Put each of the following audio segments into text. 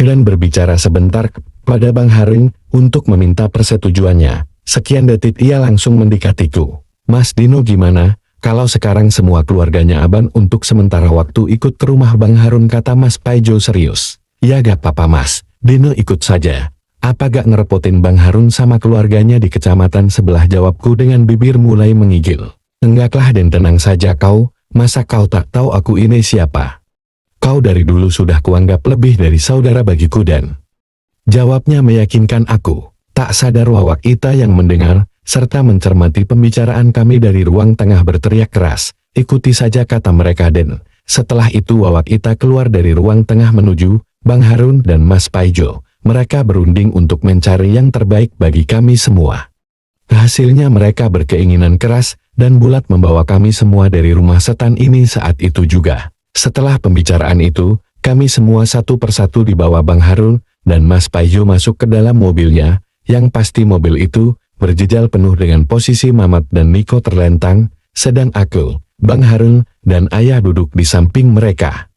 dan berbicara sebentar kepada Bang Harun untuk meminta persetujuannya. Sekian detik ia langsung mendekatiku. Mas Dino, gimana kalau sekarang semua keluarganya Aban untuk sementara waktu ikut ke rumah Bang Harun, kata Mas Paijo serius. Ya gak apa-apa Mas, Dino ikut saja. Apa gak ngerepotin Bang Harun sama keluarganya di kecamatan sebelah, jawabku dengan bibir mulai menggigil. Enggaklah Den, tenang saja kau, masa kau tak tahu aku ini siapa? Kau dari dulu sudah kuanggap lebih dari saudara bagiku Dan. Jawabnya meyakinkan aku. Tak sadar Wawak Ita yang mendengar, serta mencermati pembicaraan kami dari ruang tengah berteriak keras, ikuti saja, kata mereka Den. Setelah itu Wawak Ita keluar dari ruang tengah menuju Bang Harun dan Mas Paijo. Mereka berunding untuk mencari yang terbaik bagi kami semua. Hasilnya mereka berkeinginan keras dan bulat membawa kami semua dari rumah setan ini saat itu juga. Setelah pembicaraan itu, kami semua satu persatu dibawa Bang Harun dan Mas Paijo masuk ke dalam mobilnya. Yang pasti mobil itu berjejal penuh dengan posisi Mamat dan Niko terlentang, sedang aku, Bang Harun, dan Ayah duduk di samping mereka.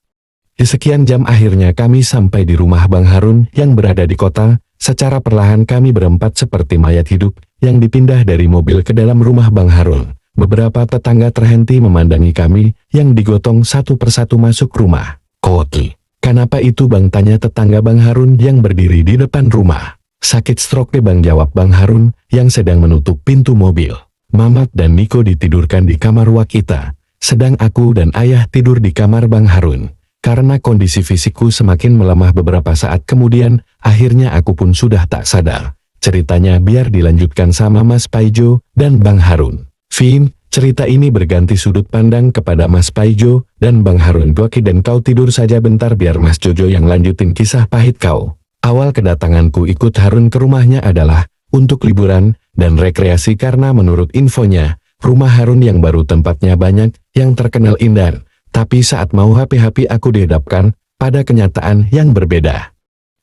Di sekian jam akhirnya kami sampai di rumah Bang Harun yang berada di kota. Secara perlahan kami berempat seperti mayat hidup yang dipindah dari mobil ke dalam rumah Bang Harun. Beberapa tetangga terhenti memandangi kami yang digotong satu persatu masuk rumah. Koti, kenapa itu Bang, tanya tetangga Bang Harun yang berdiri di depan rumah. Sakit stroke Bang, jawab Bang Harun yang sedang menutup pintu mobil. Mamat dan Niko ditidurkan di kamar Wak Ita, sedang aku dan Ayah tidur di kamar Bang Harun. Karena kondisi fisikku semakin melemah beberapa saat kemudian, akhirnya aku pun sudah tak sadar. Ceritanya biar dilanjutkan sama Mas Paijo dan Bang Harun. Vin, cerita ini berganti sudut pandang kepada Mas Paijo dan Bang Harun. Doki dan kau tidur saja bentar biar Mas Jojo yang lanjutin kisah pahit kau. Awal kedatanganku ikut Harun ke rumahnya adalah untuk liburan dan rekreasi karena menurut infonya, rumah Harun yang baru tempatnya banyak yang terkenal indah. Tapi saat mau happy-happy aku dihadapkan pada kenyataan yang berbeda.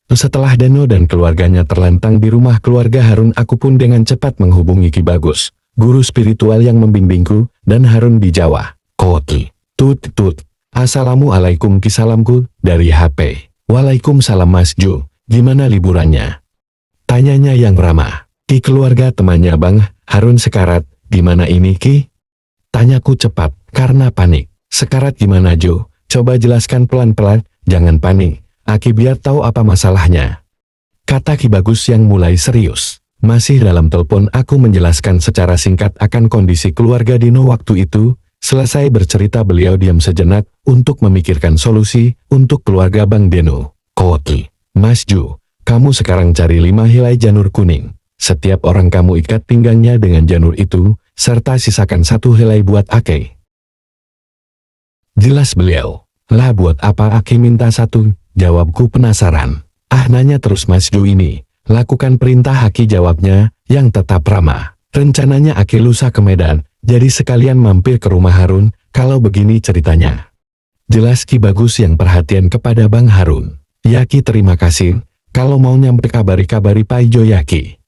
Setelah Dano dan keluarganya terlentang di rumah keluarga Harun, aku pun dengan cepat menghubungi Ki Bagus, guru spiritual yang membimbingku dan Harun di Jawa. Koti, tut. Assalamualaikum Ki, salamku dari HP. Waalaikumsalam Mas Jo. Gimana liburannya? Tanyanya yang ramah. Ki, keluarga temannya Bang Harun sekarat. Gimana ini Ki? Tanyaku cepat karena panik. Sekarat gimana Jo? Coba jelaskan pelan-pelan, jangan panik. Aki biar tahu apa masalahnya. Kata Ki Bagus yang mulai serius. Masih dalam telepon aku menjelaskan secara singkat akan kondisi keluarga Dino waktu itu. Selesai bercerita beliau diam sejenak untuk memikirkan solusi untuk keluarga Bang Deno. Koti. Mas Jo, kamu sekarang cari 5 helai janur kuning. Setiap orang kamu ikat pinggangnya dengan janur itu, serta sisakan 1 helai buat Ake. Jelas beliau. Lah buat apa Ake minta 1? Jawabku penasaran. Nanya terus Mas Jo ini. Lakukan perintah Aki, jawabnya, yang tetap ramah. Rencananya Ake lusa ke Medan, jadi sekalian mampir ke rumah Harun, kalau begini ceritanya. Jelas Ki Bagus yang perhatian kepada Bang Harun. Ya Ki, terima kasih, kalau mau nyampe kabari Paijo ya Ki.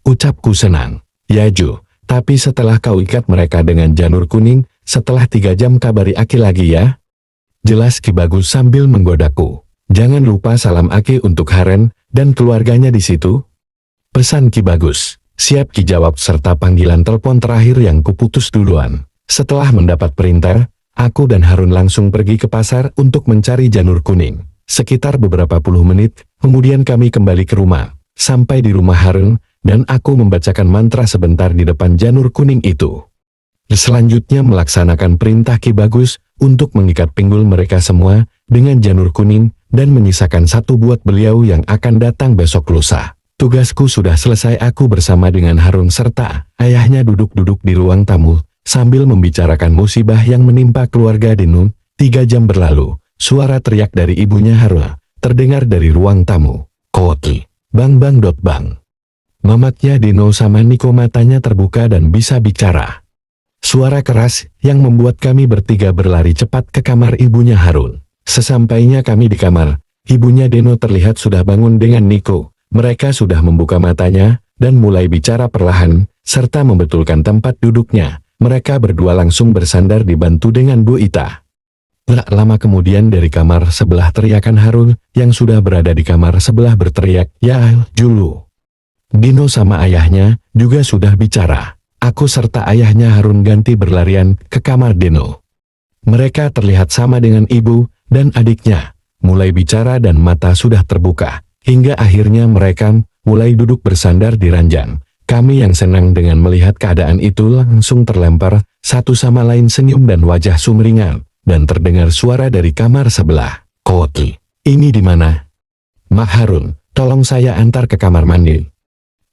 Ucapku senang. Ya Jo, tapi setelah kau ikat mereka dengan janur kuning, setelah 3 jam kabari Aki lagi ya. Jelas Ki Bagus sambil menggodaku. Jangan lupa salam Aki untuk Haren dan keluarganya di situ. Pesan Ki Bagus. Siap Ki, jawab serta panggilan telepon terakhir yang kuputus duluan. Setelah mendapat perintah, aku dan Harun langsung pergi ke pasar untuk mencari janur kuning. Sekitar beberapa puluh menit, kemudian kami kembali ke rumah. Sampai di rumah Harun, dan aku membacakan mantra sebentar di depan janur kuning itu. Selanjutnya melaksanakan perintah Ki Bagus untuk mengikat pinggul mereka semua dengan janur kuning dan menyisakan 1 buat beliau yang akan datang besok lusa. Tugasku sudah selesai. Aku bersama dengan Harun serta ayahnya duduk-duduk di ruang tamu sambil membicarakan musibah yang menimpa keluarga Dino. 3 jam berlalu. Suara teriak dari ibunya Harun terdengar dari ruang tamu. Koti, bang. Mamatnya Dino sama Niko matanya terbuka dan bisa bicara. Suara keras yang membuat kami bertiga berlari cepat ke kamar ibunya Harun. Sesampainya kami di kamar, ibunya Dino terlihat sudah bangun dengan Niko. Mereka sudah membuka matanya dan mulai bicara perlahan, serta membetulkan tempat duduknya. Mereka berdua langsung bersandar dibantu dengan Bu Ita. Tak lama kemudian dari kamar sebelah teriakan Harun yang sudah berada di kamar sebelah berteriak, "Ya, Julu." Dino sama ayahnya juga sudah bicara. Aku serta ayahnya Harun ganti berlarian ke kamar Dino. Mereka terlihat sama dengan ibu dan adiknya, mulai bicara dan mata sudah terbuka, hingga akhirnya mereka mulai duduk bersandar di ranjang. Kami yang senang dengan melihat keadaan itu langsung terlempar, satu sama lain senyum dan wajah sumringah, dan terdengar suara dari kamar sebelah. "Koti, ini di mana?" "Mak Harun, tolong saya antar ke kamar mandi,"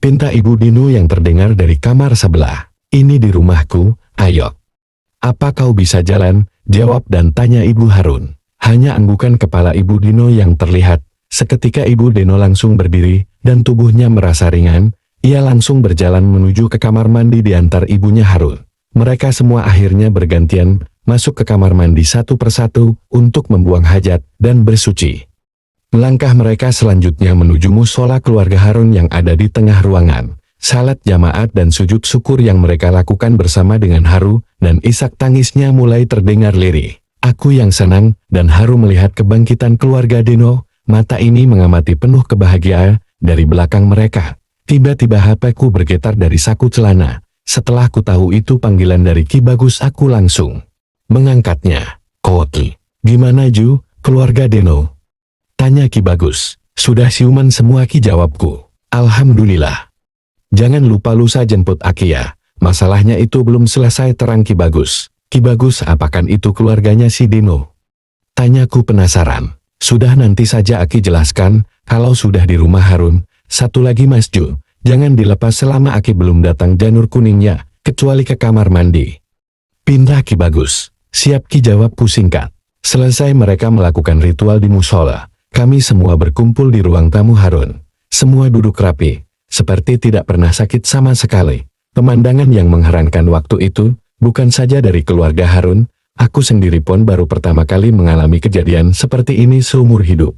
pinta Ibu Dino yang terdengar dari kamar sebelah. "Ini di rumahku, ayo." "Apa kau bisa jalan?" jawab dan tanya Ibu Harun. Hanya anggukan kepala Ibu Dino yang terlihat. Seketika Ibu Dino langsung berdiri, dan tubuhnya merasa ringan. Ia langsung berjalan menuju ke kamar mandi diantar ibunya Harun. Mereka semua akhirnya bergantian masuk ke kamar mandi satu persatu untuk membuang hajat dan bersuci. Langkah mereka selanjutnya menuju musola keluarga Harun yang ada di tengah ruangan. Salat jamaat dan sujud syukur yang mereka lakukan bersama dengan haru dan isak tangisnya mulai terdengar lirih. Aku yang senang dan haru melihat kebangkitan keluarga Dino. Mata ini mengamati penuh kebahagiaan dari belakang mereka. Tiba-tiba HP-ku bergetar dari saku celana. Setelah ku tahu itu panggilan dari Ki Bagus, aku langsung mengangkatnya. "Koti, gimana Ju, keluarga Deno?" tanya Ki Bagus. "Sudah siuman semua Ki," jawabku. "Alhamdulillah. Jangan lupa lusa jemput Aki ya. Masalahnya itu belum selesai," terang Ki Bagus. "Ki Bagus, apakan itu keluarganya si Dino?" tanyaku penasaran. "Sudah, nanti saja Aki jelaskan kalau sudah di rumah Harun. Satu lagi Mas Ju, jangan dilepas selama Aki belum datang janur kuningnya, kecuali ke kamar mandi," pinta Ki Bagus. "Siap Ki," jawabku singkat. Selesai mereka melakukan ritual di musola. Kami semua berkumpul di ruang tamu Harun. Semua duduk rapi, seperti tidak pernah sakit sama sekali. Pemandangan yang mengherankan waktu itu, bukan saja dari keluarga Harun, aku sendiri pun baru pertama kali mengalami kejadian seperti ini seumur hidup.